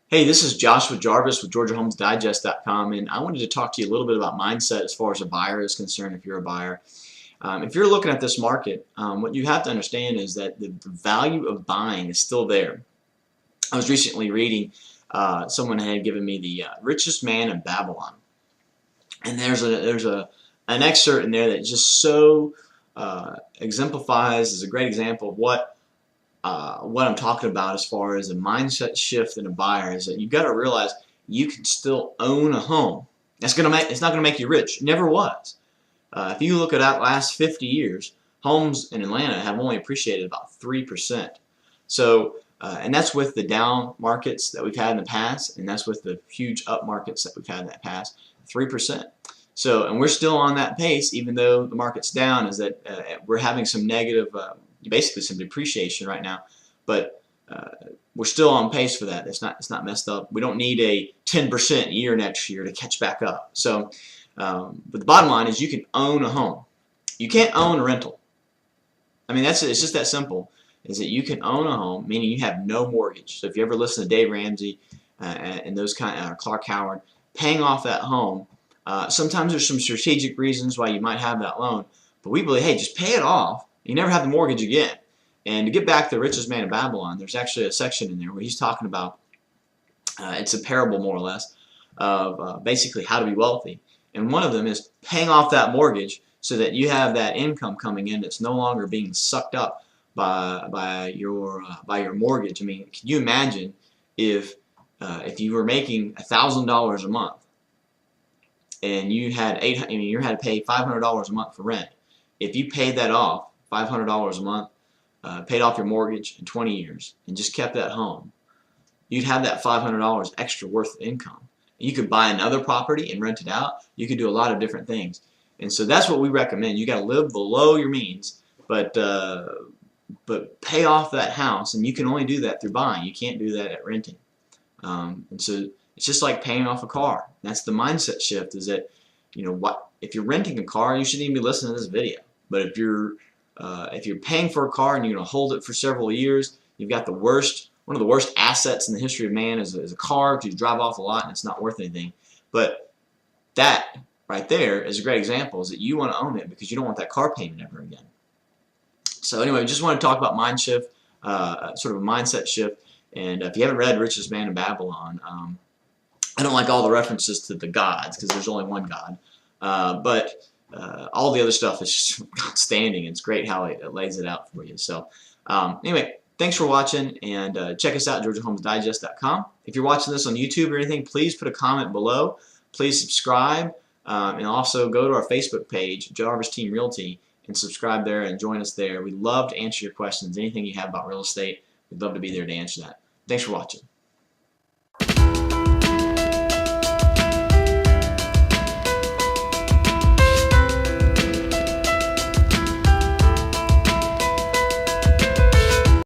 Hey, this is Joshua Jarvis with GeorgiaHomesDigest.com, and I wanted to talk to you a little bit about mindset as far as a buyer is concerned. If you're a buyer, if you're looking at this market, what you have to understand is that the value of buying is still there. I was recently reading, someone had given me the richest man in Babylon, and there's an excerpt in there that just so exemplifies, is a great example of what I'm talking about as far as a mindset shift in a buyer. Is that you've got to realize you can still own a home. It's not gonna make you rich. It never was. If you look at that last 50 years, homes in Atlanta have only appreciated about 3%. So, and that's with the down markets that we've had in the past, and that's with the huge up markets that we've had in the past, 3%. So, and we're still on that pace, even though the market's down. Is that we're having some negative, basically some depreciation right now, but we're still on pace for that. It's not messed up. We don't need a 10% year next year to catch back up. So, but the bottom line is you can own a home. You can't own a rental. I mean, it's just that simple. Is that you can own a home, meaning you have no mortgage. So if you ever listen to Dave Ramsey and those Clark Howard, paying off that home. Sometimes there's some strategic reasons why you might have that loan, but we believe, hey, just pay it off. You never have the mortgage again. And to get back to the richest man in Babylon, there's actually a section in there where he's talking about, it's a parable more or less, of basically how to be wealthy. And one of them is paying off that mortgage so that you have that income coming in that's no longer being sucked up by your mortgage. I mean, can you imagine if you were making $1,000 a month and you had you had to pay $500 a month for rent? If you paid that off, $500 a month, paid off your mortgage in 20 years, and just kept that home, you'd have that $500 extra worth of income. You could buy another property and rent it out. You could do a lot of different things. And so that's what we recommend. You got to live below your means, but pay off that house, and you can only do that through buying. You can't do that at renting. And so it's just like paying off a car. That's the mindset shift. Is that, if you're renting a car, you shouldn't even be listening to this video. But if you're paying for a car and you're going to hold it for several years, you've got one of the worst assets in the history of man is a car, because you drive off a lot and it's not worth anything. But that right there is a great example, is that you want to own it because you don't want that car payment ever again. So anyway, just want to talk about mind shift, sort of a mindset shift. And if you haven't read Richest Man in Babylon, I don't like all the references to the gods because there's only one God. But all the other stuff is just outstanding. It's great how it lays it out for you. So anyway, thanks for watching, and check us out at GeorgiaHomesDigest.com. If you're watching this on YouTube or anything, please put a comment below. Please subscribe, and also go to our Facebook page, Jarvis Team Realty, and subscribe there and join us there. We'd love to answer your questions. Anything you have about real estate, we'd love to be there to answer that. Thanks for watching.